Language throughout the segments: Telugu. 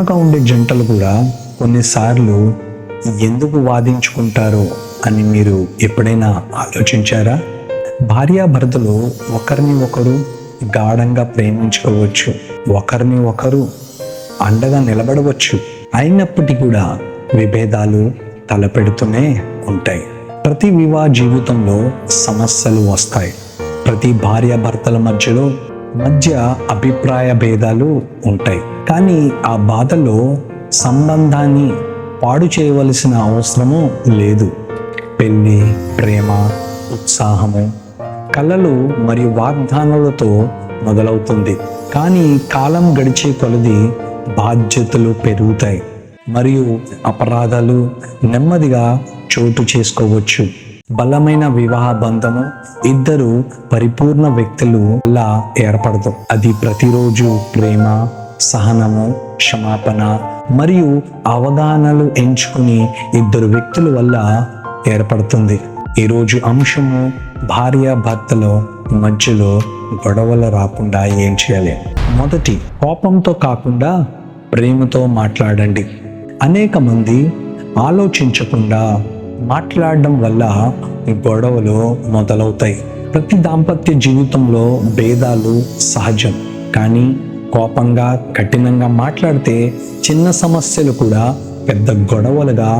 ప్రేమగా ఉండే జంటలు కూడా కొన్నిసార్లు ఎందుకు వాదించుకుంటారో అని మీరు ఎప్పుడైనా ఆలోచించారా? భార్యాభర్తలు ఒకరిని ఒకరు గాఢంగా ప్రేమించుకోవచ్చు, ఒకరిని ఒకరు అండగా నిలబడవచ్చు. అయినప్పటికీ కూడా విభేదాలు తలపెడుతూనే ఉంటాయి. ప్రతి వివాహ జీవితంలో సమస్యలు వస్తాయి. ప్రతి భార్యాభర్తల మధ్య అభిప్రాయ భేదాలు ఉంటాయి. కానీ ఆ బాధలో సంబంధాన్ని పాడు చేయవలసిన అవసరము లేదు. పెళ్ళి, ప్రేమ, ఉత్సాహము, కలలు మరియు వాగ్దానాలతో మొదలవుతుంది. కానీ కాలం గడిచే కొలది బాధ్యతలు పెరుగుతాయి మరియు అపరాధాలు నెమ్మదిగా చోటు చేసుకోవచ్చు. బలమైన వివాహ బంధము ఇద్దరు పరిపూర్ణ వ్యక్తులు అలా ఏర్పడదు. అది ప్రతిరోజు ప్రేమ, సహనము, క్షమాపణ మరియు అవగాహనలు ఎంచుకుని ఇద్దరు వ్యక్తుల వల్ల ఏర్పడుతుంది. ఈరోజు అంశము భార్యాభర్తల మధ్యలో గొడవలు రాకుండా ఏం చేయాలి? మొదటి, కోపంతో కాకుండా ప్రేమతో మాట్లాడండి. అనేక మంది ఆలోచించకుండా మాట్లాడడం వల్ల గొడవలు మొదలవుతాయి. ప్రతి దాంపత్య జీవితంలో భేదాలు సహజం. కానీ కోపంగా, కఠినంగా మాట్లాడితే చిన్న సమస్యలు కూడా పెద్ద గొడవలుగా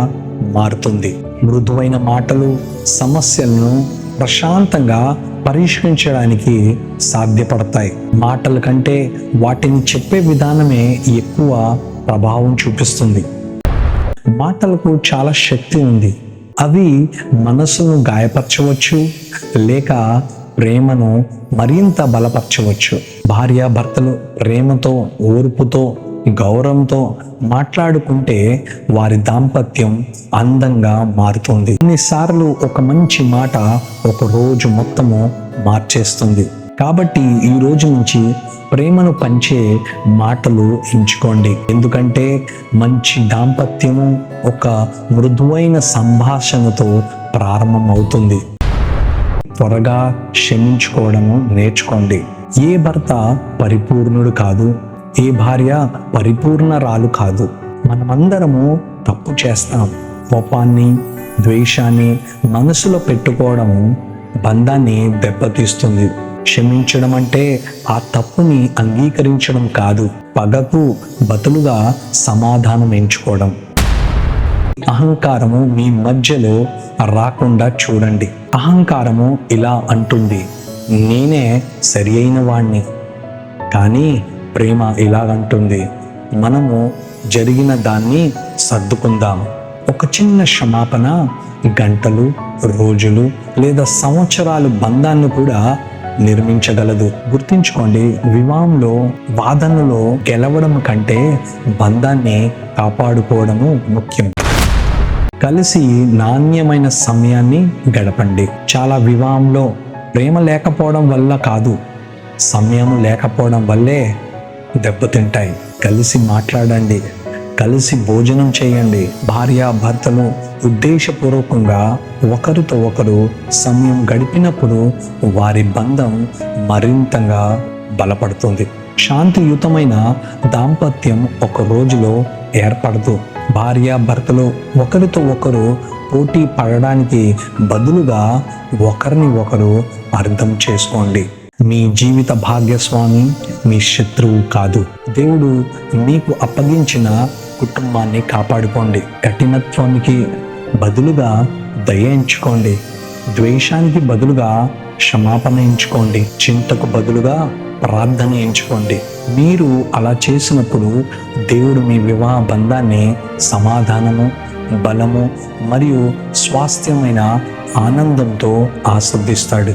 మారుతుంది. మృదువైన మాటలు సమస్యలను ప్రశాంతంగా పరిష్కరించడానికి సాధ్యపడతాయి. మాటల కంటే వాటిని చెప్పే విధానమే ఎక్కువ ప్రభావం చూపిస్తుంది. మాటలకు చాలా శక్తి ఉంది. అవి మనసును గాయపరచవచ్చు, లేక ప్రేమను మరింత బలపరచవచ్చు. భార్యాభర్తలు ప్రేమతో, ఓర్పుతో, గౌరవంతో మాట్లాడుకుంటే వారి దాంపత్యం అందంగా మారుతుంది. కొన్నిసార్లు ఒక మంచి మాట ఒక రోజు మొత్తము మార్చేస్తుంది. కాబట్టి ఈ రోజు నుంచి ప్రేమను పంచే మాటలు ఎంచుకోండి. ఎందుకంటే మంచి దాంపత్యము ఒక మృదువైన సంభాషణతో ప్రారంభమవుతుంది. త్వరగా క్షమించుకోవడము నేర్చుకోండి. ఏ భర్త పరిపూర్ణుడు కాదు, ఏ భార్య పరిపూర్ణరాలు కాదు. మనమందరము తప్పు చేస్తాం. కోపాన్ని, ద్వేషాన్ని మనసులో పెట్టుకోవడము బంధాన్ని దెబ్బతీస్తుంది. క్షమించడం అంటే ఆ తప్పుని అంగీకరించడం కాదు, పగకు బదులుగా సమాధానం ఎంచుకోవడం. అహంకారము మీ మధ్యలో రాకుండా చూడండి. అహంకారము ఇలా అంటుంది, నేనే సరి అయిన వాణ్ణి. కానీ ప్రేమ ఇలాగంటుంది, మనము జరిగిన దాన్ని సర్దుకుందాం. ఒక చిన్న క్షమాపణ గంటలు, రోజులు లేదా సంవత్సరాలు బంధాన్ని కూడా నిర్మించగలదు. గుర్తుంచుకోండి, వివాహంలో వాదనలో గెలవడం కంటే బంధాన్ని కాపాడుకోవడము ముఖ్యం. కలిసి నాణ్యమైన సమయాన్ని గడపండి. చాలా వివాహంలో ప్రేమ లేకపోవడం వల్ల కాదు, సమయం లేకపోవడం వల్లే దెబ్బతింటాయి. కలిసి మాట్లాడండి, కలిసి భోజనం చేయండి. భార్యాభర్తలు ఉద్దేశపూర్వకంగా ఒకరితో ఒకరు సమయం గడిపినప్పుడు వారి బంధం మరింతగా బలపడుతుంది. శాంతియుతమైన దాంపత్యం ఒక రోజులో ఏర్పడదు. భార్యాభర్తలు ఒకరితో ఒకరు పోటీ పడడానికి బదులుగా ఒకరిని ఒకరు అర్థం చేసుకోండి. మీ జీవిత భాగ్యస్వామి మీ శత్రువు కాదు. దేవుడు మీకు అప్పగించిన కుటుంబాన్ని కాపాడుకోండి. కఠినత్వానికి బదులుగా దయ ఎంచుకోండి. ద్వేషానికి బదులుగా క్షమాపణ ఎంచుకోండి. చింతకు బదులుగా ప్రార్థన ఎంచుకోండి. మీరు అలా చేసినప్పుడు దేవుడు మీ వివాహ బంధాన్ని సమాధానము, బలము మరియు స్వాస్థ్యమైన ఆనందంతో ఆస్వాదిస్తాడు.